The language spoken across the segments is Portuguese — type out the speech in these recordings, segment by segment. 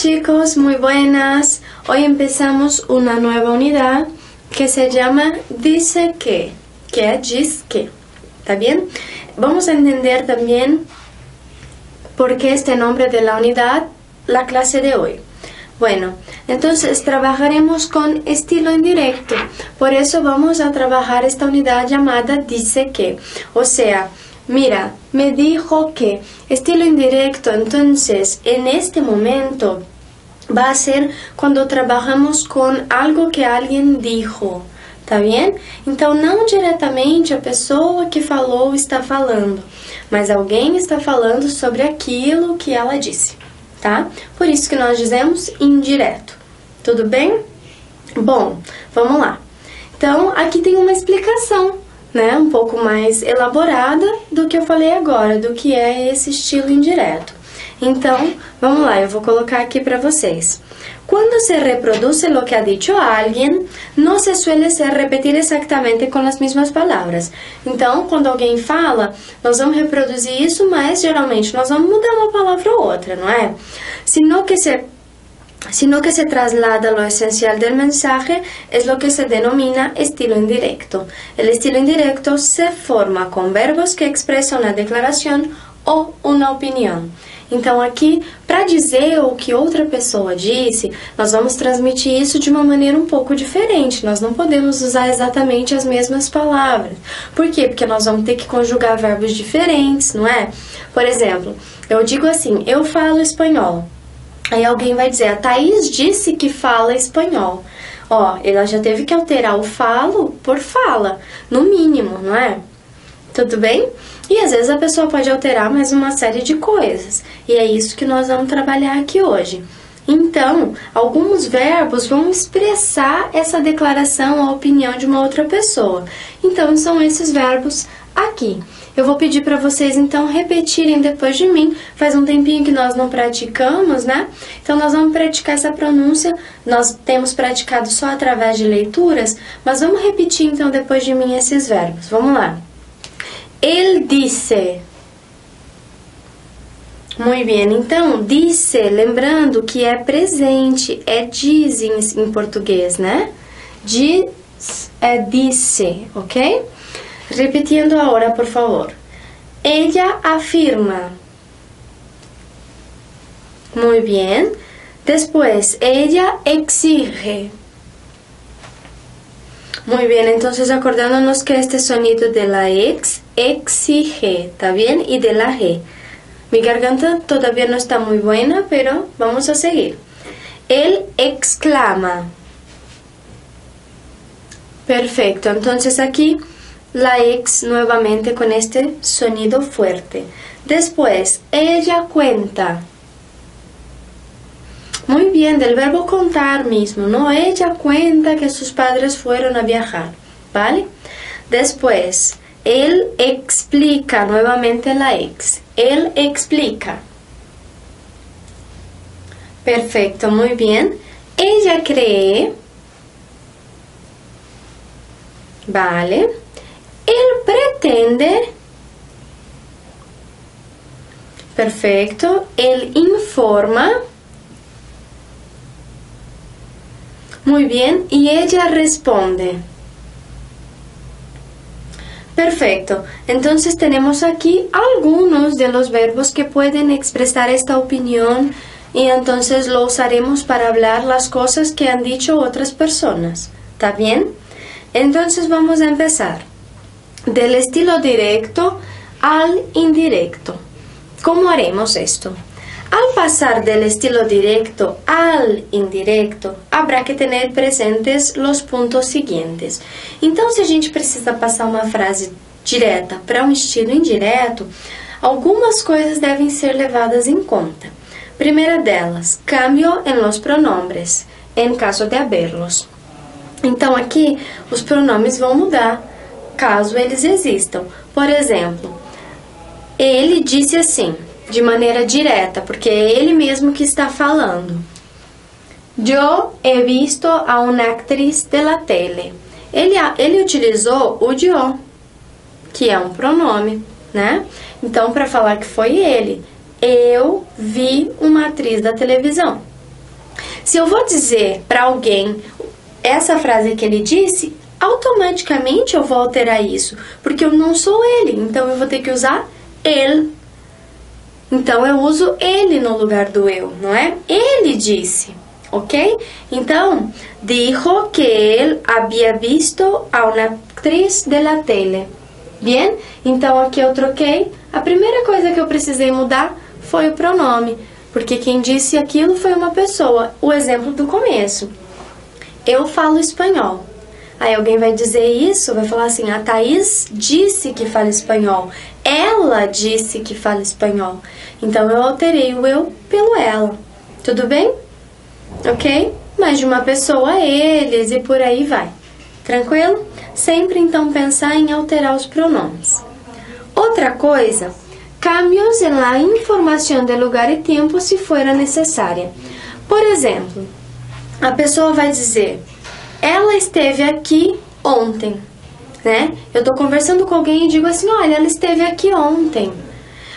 chicos, muy buenas. Hoy empezamos una nueva unidad que se llama Dice que es diz que, ¿está bien? Vamos a entender también por qué este nombre de la unidad, la clase de hoy. Bueno, entonces trabajaremos con estilo indirecto, por eso vamos a trabajar esta unidad llamada dice que, o sea, mira, me dijo que, estilo indirecto. Entonces en este momento va a ser quando trabajamos com algo que alguém dijo, tá bem? Então não diretamente a pessoa que falou está falando, mas alguém está falando sobre aquilo que ela disse, tá? Por isso que nós dizemos indireto, tudo bem? Bom, vamos lá. Então aqui tem uma explicação, né, um pouco mais elaborada do que eu falei agora, do que é esse estilo indireto. Então, vamos lá, eu vou colocar aqui para vocês. Quando se reproduce lo que ha dicho alguien, no se suele ser repetir exactamente com as mesmas palavras. Então, quando alguém fala, nós vamos reproduzir isso, mas geralmente nós vamos mudar uma palavra ou outra, não é? Sino que se traslada lo esencial del mensaje, es lo que se denomina estilo indirecto. El estilo indirecto se forma con verbos que expresan una declaración ou uma opinião. Então aqui, para dizer o que outra pessoa disse, nós vamos transmitir isso de uma maneira um pouco diferente. Nós não podemos usar exatamente as mesmas palavras. Por quê? Porque nós vamos ter que conjugar verbos diferentes, não é? Por exemplo, eu digo assim, eu falo espanhol. Aí alguém vai dizer, a Thaís disse que fala espanhol. Ó, ela já teve que alterar o falo por fala, no mínimo, não é? Tudo bem? E às vezes a pessoa pode alterar mais uma série de coisas. E é isso que nós vamos trabalhar aqui hoje. Então, alguns verbos vão expressar essa declaração, a opinião de uma outra pessoa. Então, são esses verbos aqui. Eu vou pedir para vocês, então, repetirem depois de mim. Faz um tempinho que nós não praticamos, né? Então, nós vamos praticar essa pronúncia. Nós temos praticado só através de leituras, mas vamos repetir, então, depois de mim esses verbos. Vamos lá. Él dice. Muito bem, então, dice, lembrando que é presente, é diz em português, né? Diz é disse, ok? Repetindo agora, por favor. Ella afirma. Muito bem. Después, ella exige. Muy bien, entonces acordándonos que este sonido de la X, exige, ¿está bien? Y de la G. Mi garganta todavía no está muy buena, pero vamos a seguir. Él exclama. Perfecto, entonces aquí la X nuevamente con este sonido fuerte. Después, ella cuenta. Muy bien, del verbo contar mismo, ¿no? Ella cuenta que sus padres fueron a viajar, ¿vale? Después, él explica, nuevamente la X. Él explica. Perfecto, muy bien. Ella cree. Vale. Él pretende. Perfecto. Él informa. Muy bien, y ella responde. Perfecto, entonces tenemos aquí algunos de los verbos que pueden expresar esta opinión y entonces lo usaremos para hablar las cosas que han dicho otras personas. ¿Está bien? Entonces vamos a empezar. Del estilo directo al indirecto. ¿Cómo haremos esto? Al pasar del estilo directo al indirecto, habrá que ter presentes os pontos seguintes. Então, se a gente precisa passar uma frase direta para um estilo indireto, algumas coisas devem ser levadas em conta. Primeira delas, cambio em los pronombres, em caso de haberlos. Então, aqui, os pronomes vão mudar, caso eles existam. Por exemplo, ele disse assim, de maneira direta, porque é ele mesmo que está falando. Yo he visto a una actriz de la tele. Ele utilizou o yo, que é um pronome, né? Então, para falar que foi ele, eu vi uma atriz da televisão. Se eu vou dizer para alguém essa frase que ele disse, automaticamente eu vou alterar isso, porque eu não sou ele, então eu vou ter que usar ele. Então eu uso ele no lugar do eu, não é? Ele disse, ok? Então, dijo que él había visto a una actriz de la tele. Bien? Então aqui eu troquei. A primeira coisa que eu precisei mudar foi o pronome, porque quem disse aquilo foi uma pessoa. O exemplo do começo. Eu falo espanhol. Aí alguém vai dizer isso, vai falar assim, a Thaís disse que fala espanhol. Ela disse que fala espanhol. Então eu alterei o eu pelo ela. Tudo bem? Ok? Mas de uma pessoa, eles e por aí vai. Tranquilo? Sempre então pensar em alterar os pronomes. Outra coisa, cambios en la información de lugar y tiempo si fuera necesaria. Por exemplo, a pessoa vai dizer, ela esteve aqui ontem, né? Eu tô conversando com alguém e digo assim, olha, ela esteve aqui ontem.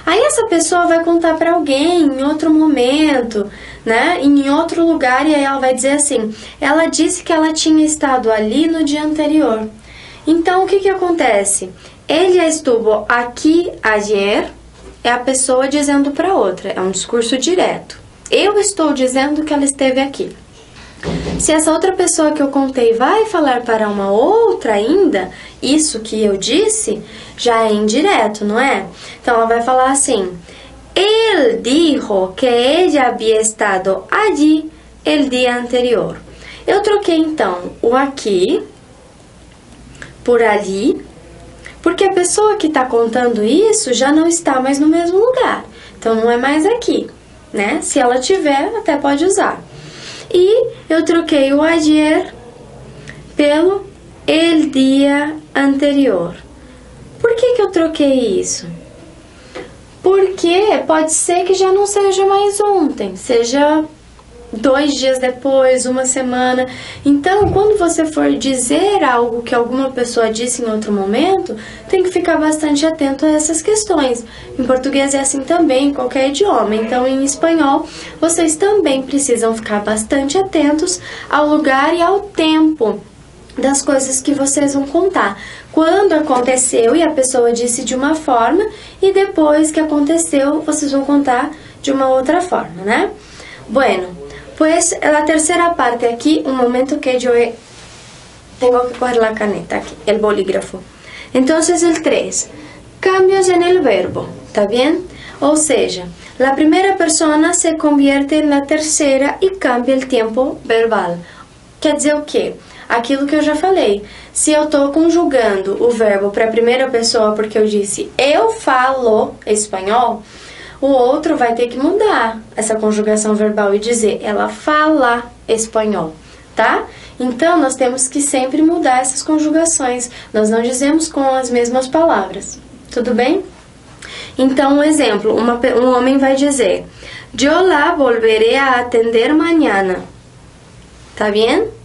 Aí essa pessoa vai contar para alguém em outro momento, né? Em outro lugar, e aí ela vai dizer assim, ela disse que ela tinha estado ali no dia anterior. Então, o que que acontece? Ella estuvo aqui ayer, é a pessoa dizendo para outra, é um discurso direto. Eu estou dizendo que ela esteve aqui. Se essa outra pessoa que eu contei vai falar para uma outra ainda, isso que eu disse, já é indireto, não é? Então ela vai falar assim, él dijo que ella había estado allí el día anterior. Eu troquei então o aqui por ali, porque a pessoa que está contando isso já não está mais no mesmo lugar. Então não é mais aqui, né? Se ela tiver, até pode usar. E eu troquei o ayer pelo el dia anterior. Por que que eu troquei isso? Porque pode ser que já não seja mais ontem, seja 2 dias depois, uma semana. Então, quando você for dizer algo que alguma pessoa disse em outro momento, tem que ficar bastante atento a essas questões. Em português é assim também, em qualquer idioma. Então, em espanhol, vocês também precisam ficar bastante atentos ao lugar e ao tempo das coisas que vocês vão contar. Quando aconteceu e a pessoa disse de uma forma, e depois que aconteceu, vocês vão contar de uma outra forma, né? Bueno, pues la tercera parte aquí, un momento que yo tengo que coger la caneta aquí, el bolígrafo. Entonces el 3, cambios en el verbo, ¿está bien? O sea, la primera persona se convierte en la tercera y cambia el tiempo verbal. Quer dizer o quê? Aquilo que eu já falei. Se eu estou conjugando o verbo para a primeira pessoa porque eu disse eu falo espanhol, o outro vai ter que mudar essa conjugação verbal e dizer ela fala espanhol, tá? Então, nós temos que sempre mudar essas conjugações. Nós não dizemos com as mesmas palavras. Tudo bem? Então, um exemplo. Um homem vai dizer yo la volveré a atender mañana. ¿Está bien?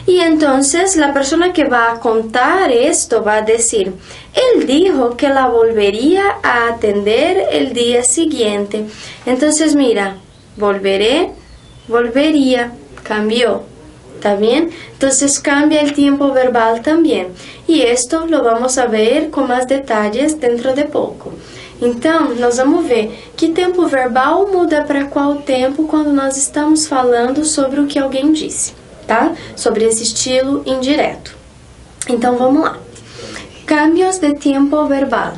Y entonces la persona que va a contar esto va a decir, él dijo que la volvería a atender el día siguiente. Entonces mira, volveré, volvería, cambió, ¿está bien? Entonces cambia el tiempo verbal también. Y esto lo vamos a ver con más detalles dentro de poco. Então, nós vamos ver que tempo verbal muda para qual tempo quando nós estamos falando sobre o que alguém disse, tá? Sobre esse estilo indireto. Então, vamos lá. Cambios de tiempo verbal.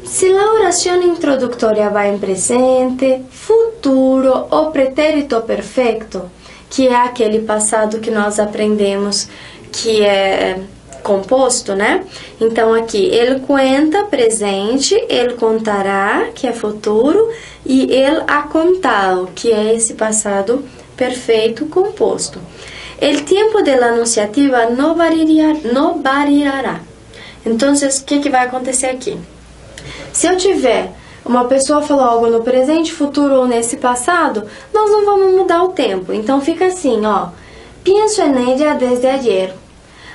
Si la oración introductoria va en presente, futuro o pretérito perfecto, que é aquele passado que nós aprendemos que é composto, né? Então, aqui, ele cuenta, presente, ele contará, que é futuro, e ele ha contado, que é esse passado perfeito composto. El tiempo de la anunciativa no variará. Então, o que vai acontecer aqui? Se eu tiver uma pessoa falou algo no presente, futuro ou nesse passado, nós não vamos mudar o tempo. Então, fica assim, ó. Pienso en ella desde ayer.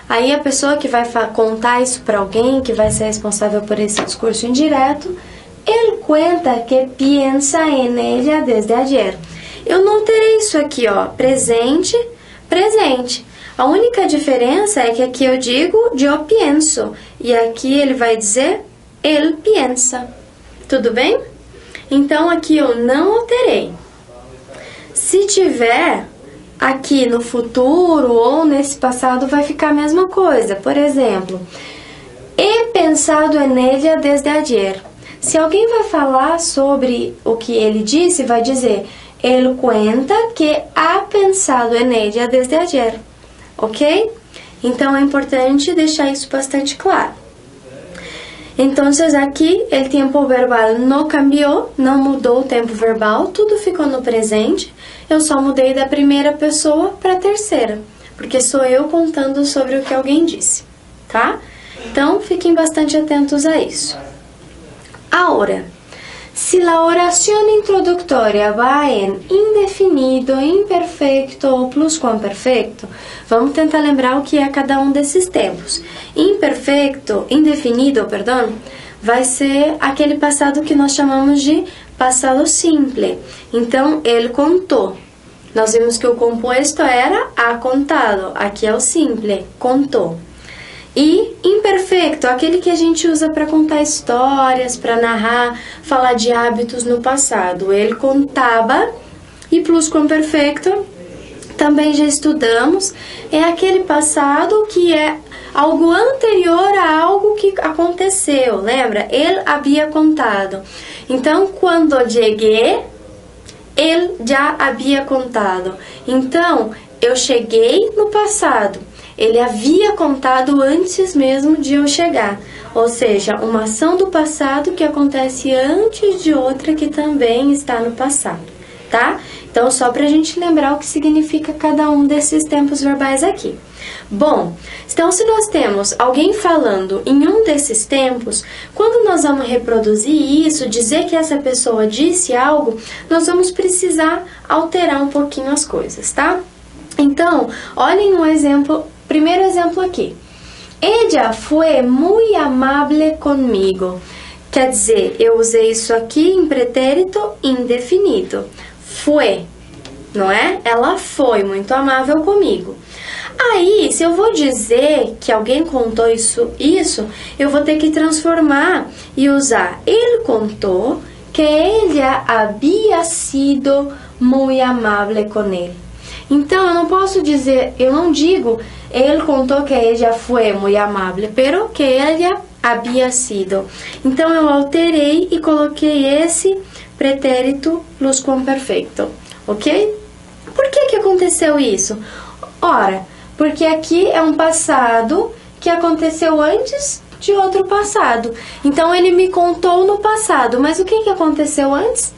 Aí, a pessoa que vai contar isso para alguém, que vai ser responsável por esse discurso indireto, ele cuenta que piensa en ella desde ayer. eu não alterei isso aqui, ó, presente, presente. A única diferença é que aqui eu digo yo pienso e aqui ele vai dizer él piensa. Tudo bem? Então aqui eu não alterei. Se tiver aqui no futuro ou nesse passado vai ficar a mesma coisa. Por exemplo, he pensado en ella desde ayer. Se alguém vai falar sobre o que ele disse, vai dizer él cuenta que ha pensado en ella desde ayer. Ok? Então é importante deixar isso bastante claro. Então, aqui, o tempo verbal não cambiou, não mudou o tempo verbal, tudo ficou no presente. Eu só mudei da primeira pessoa para a terceira, porque sou eu contando sobre o que alguém disse, tá? Então, fiquem bastante atentos a isso. Agora, se a oração introdutória vai em indefinido, imperfeito ou pluscuamperfeito, vamos tentar lembrar o que é cada um desses tempos. Indefinido, vai ser aquele passado que nós chamamos de passado simple. Então, ele contou. Nós vimos que o composto era ha contado, aqui é o simple, contou. E imperfeito, aquele que a gente usa para contar histórias, para narrar, falar de hábitos no passado. Ele contava. E pluscuamperfeito, também já estudamos, é aquele passado que é algo anterior a algo que aconteceu, lembra? Ele havia contado. Então, quando cheguei, ele já havia contado. Então, eu cheguei no passado. Ele havia contado antes mesmo de eu chegar. Ou seja, uma ação do passado que acontece antes de outra que também está no passado, tá? Então, só para a gente lembrar o que significa cada um desses tempos verbais aqui. Bom, então se nós temos alguém falando em um desses tempos, quando nós vamos reproduzir isso, dizer que essa pessoa disse algo, nós vamos precisar alterar um pouquinho as coisas, tá? Então, olhem um exemplo, primeiro exemplo aqui. Ella fue muy amable conmigo. Quer dizer, eu usei isso aqui em pretérito indefinido. Foi, não é? Ela foi muito amável comigo. Aí, se eu vou dizer que alguém contou isso, eu vou ter que transformar e usar ele contou que ella había sido muy amable con él. Então, eu não posso dizer, eu não digo, ele contou que ella fue muy amable, pero que ella había sido. Então, eu alterei e coloquei esse pretérito pluscuamperfeito, ok? Por que aconteceu isso? Ora, porque aqui é um passado que aconteceu antes de outro passado. Então, ele me contou no passado, mas o que aconteceu antes?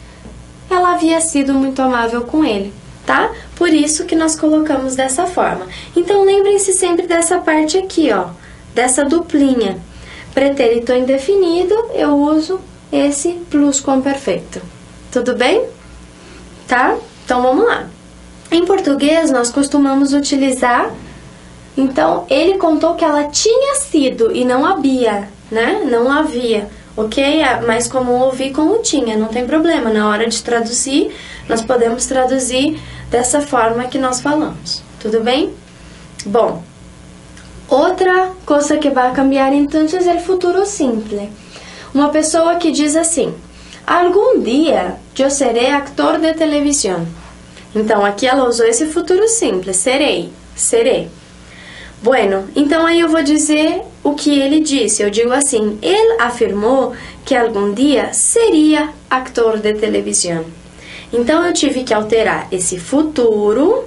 Ela havia sido muito amável com ele, tá? Por isso que nós colocamos dessa forma. Então, lembrem-se sempre dessa parte aqui, ó, dessa duplinha. Pretérito indefinido, eu uso esse pluscuamperfeito. Tudo bem? Tá? Então, vamos lá. Em português, nós costumamos utilizar... Então, ele contou que ela tinha sido e não havia, né? Não havia, ok? Mas como ouvir como tinha, não tem problema. Na hora de traduzir, nós podemos traduzir dessa forma que nós falamos. Tudo bem? Bom, outra coisa que vai cambiar então é o futuro simple. Uma pessoa que diz assim, algum dia eu serei actor de televisão. Então, aqui ela usou esse futuro simples, serei, serei. Bueno, então aí eu vou dizer o que ele disse. Eu digo assim, ele afirmou que algum dia seria actor de televisão. Então, eu tive que alterar esse futuro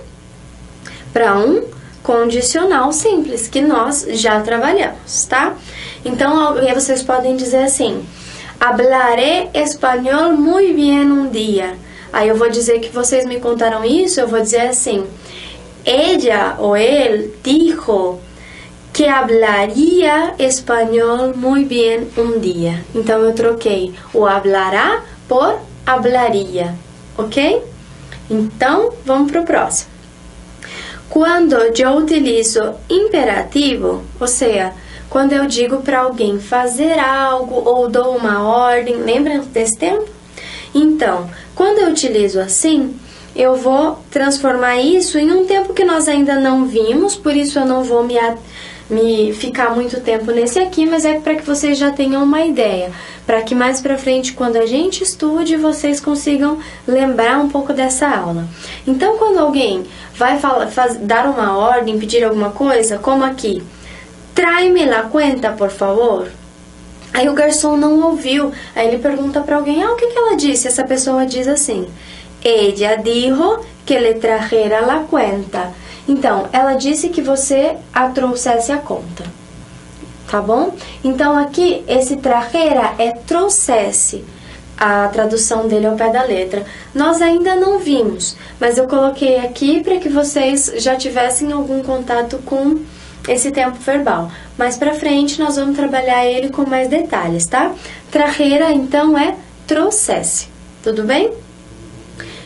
para um condicional simples, que nós já trabalhamos, tá? Então, aí vocês podem dizer assim, hablaré espanhol muy bien un día. Aí eu vou dizer que vocês me contaram isso, eu vou dizer assim, ella o él dijo que hablaría español muy bien un día. Então, eu troquei o hablará por hablaría, ok? Então, vamos para o próximo. Quando eu utilizo imperativo, ou seja, quando eu digo para alguém fazer algo ou dou uma ordem, lembra desse tempo? Então, quando eu utilizo assim, eu vou transformar isso em um tempo que nós ainda não vimos, por isso eu não vou me ficar muito tempo nesse aqui, mas é para que vocês já tenham uma ideia, para que mais para frente, quando a gente estude, vocês consigam lembrar um pouco dessa aula. Então, quando alguém vai dar uma ordem, pedir alguma coisa, como aqui, tráeme la cuenta, por favor. Aí o garçom não ouviu, aí ele pergunta para alguém, o que ela disse? Essa pessoa diz assim, ella dijo que le trajera la cuenta. Então, ela disse que você a trouxesse a conta, tá bom? Então, aqui, esse trajera é trouxesse, a tradução dele ao pé da letra. Nós ainda não vimos, mas eu coloquei aqui para que vocês já tivessem algum contato com esse tempo verbal. Mais pra frente, nós vamos trabalhar ele com mais detalhes, tá? Trajera, então, é trouxesse, tudo bem?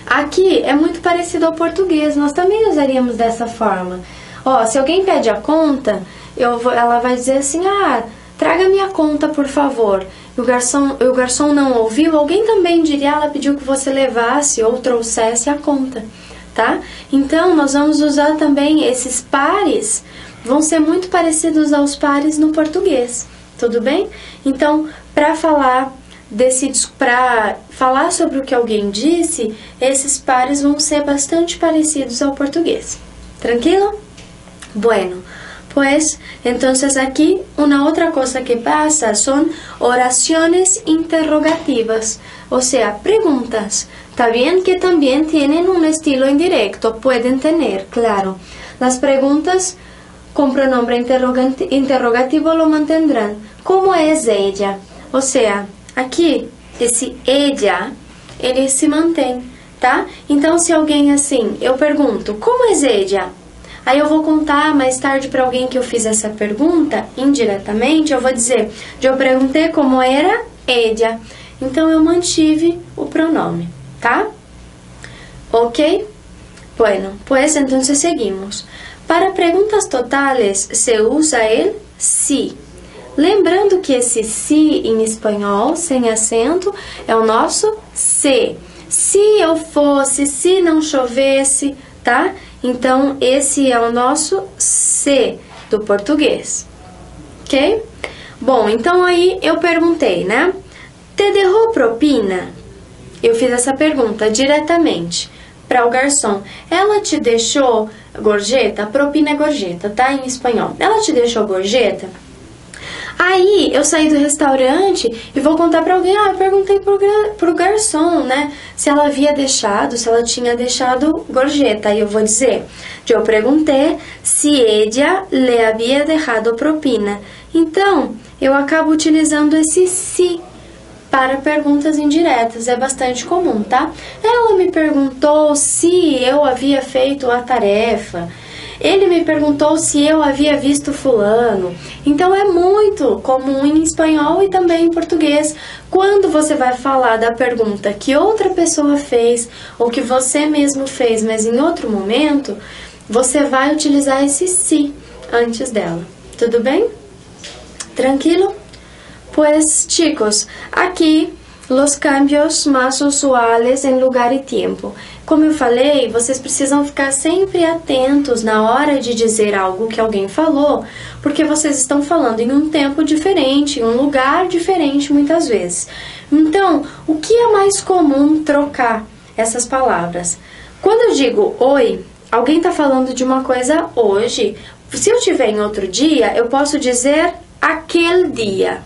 Aqui é muito parecido ao português, nós também usaríamos dessa forma. Ó, se alguém pede a conta, ela vai dizer assim, traga minha conta, por favor. E o garçom não ouviu, alguém também diria, ela pediu que você levasse ou trouxesse a conta, tá? Então, nós vamos usar também esses pares, vão ser muito parecidos aos pares no português, tudo bem? Então, para falar sobre o que alguém disse, esses pares vão ser bastante parecidos ao português. Tranquilo? Bueno, pues, entonces aquí una otra cosa que pasa son oraciones interrogativas, o sea, preguntas. Está bien que también tienen un estilo indirecto, pueden tener, claro. Las preguntas con pronombre interrogativo lo mantendrán. ¿Cómo es ella? O sea, aqui, esse ella, ele se mantém, tá? Então, se alguém assim, eu pergunto, como é ella? Aí eu vou contar mais tarde para alguém que eu fiz essa pergunta, indiretamente, eu vou dizer, eu perguntei como era ella. Então, eu mantive o pronome, tá? Ok? Bueno, pues entonces seguimos. Para perguntas totales, se usa el sí. Lembrando que esse si em espanhol, sem acento, é o nosso se. Se eu fosse, se não chovesse, tá? Então, esse é o nosso se do português. Ok? Bom, então aí eu perguntei, né? Te dejó propina? Eu fiz essa pergunta diretamente para o garçom. Ela te deixou gorjeta? Propina é gorjeta, tá? Em espanhol. Ela te deixou gorjeta? Aí, eu saí do restaurante e vou contar pra alguém, eu perguntei pro garçom, né, se ela havia deixado, se ela tinha deixado gorjeta. Aí eu vou dizer, eu perguntei se ella le havia dejado propina. Então, eu acabo utilizando esse si para perguntas indiretas, é bastante comum, tá? Ela me perguntou se eu havia feito a tarefa. Ele me perguntou se eu havia visto fulano. Então, é muito comum em espanhol e também em português. Quando você vai falar da pergunta que outra pessoa fez ou que você mesmo fez, mas em outro momento, você vai utilizar esse si antes dela. Tudo bem? Tranquilo? Pues, chicos, aqui los cambios más usuales en lugar y tiempo. Como eu falei, vocês precisam ficar sempre atentos na hora de dizer algo que alguém falou, porque vocês estão falando em um tempo diferente, em um lugar diferente muitas vezes. Então, o que é mais comum trocar essas palavras? Quando eu digo oi, alguém está falando de uma coisa hoje. Se eu tiver em outro dia, eu posso dizer aquele dia,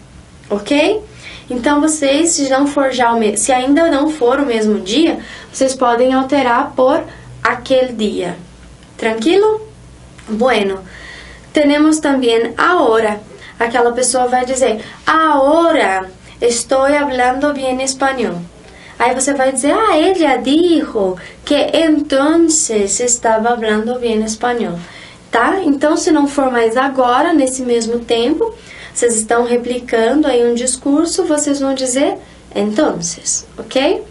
ok? Então, vocês, se ainda não for o mesmo dia, vocês podem alterar por aquele dia. Tranquilo? Bueno, temos também ahora. Aquela pessoa vai dizer, ahora estou hablando bien espanhol. Aí você vai dizer, ella dijo que entonces estava hablando bien espanhol. Tá? Então, se não for mais agora, nesse mesmo tempo, vocês estão replicando aí um discurso, vocês vão dizer entonces, ok?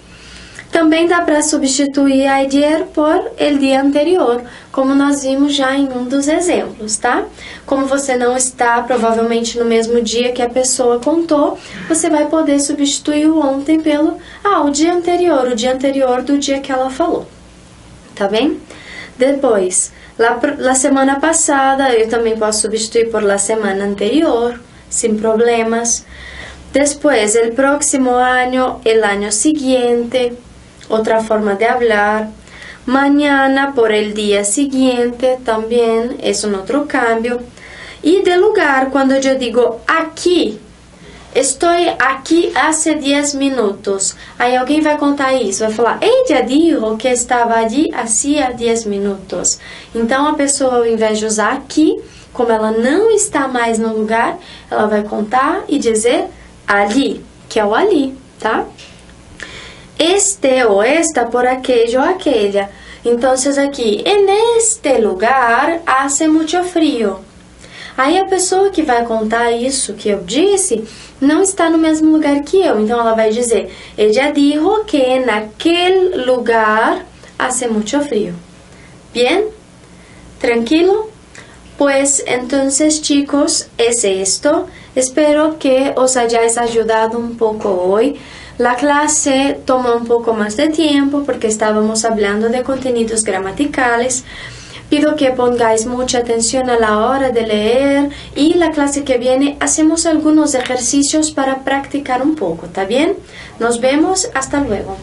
Também dá para substituir ayer por el dia anterior, como nós vimos já em um dos exemplos, tá? Como você não está provavelmente no mesmo dia que a pessoa contou, você vai poder substituir o ontem pelo o dia anterior do dia que ela falou. tá bem? Depois, la semana passada eu também posso substituir por la semana anterior, sin problemas. Después, el próximo año, el año siguiente, otra forma de hablar. Mañana por el día siguiente, también es un otro cambio. Y de lugar, cuando yo digo aquí, estoy aqui hace 10 minutos. Aí alguém vai contar isso, vai falar, ella dijo que estava allí hacía 10 minutos. Então a pessoa, ao invés de usar aqui, como ela não está mais no lugar, ela vai contar e dizer allí, que é o ali, tá? Este ou esta por aquello ou aquella. Então, aqui, en este lugar hace mucho frío. Aí a pessoa que vai contar isso que eu disse não está no mesmo lugar que eu. Então ela vai dizer, ella dijo que naquele lugar hace mucho frío. Bien? Tranquilo? Pues entonces chicos, es esto. Espero que os hayáis ayudado un poco hoy. La clase tomó un poco más de tiempo porque estábamos hablando de contenidos gramaticales. Pido que pongáis mucha atención a la hora de leer y la clase que viene hacemos algunos ejercicios para practicar un poco, ¿está bien? Nos vemos, hasta luego.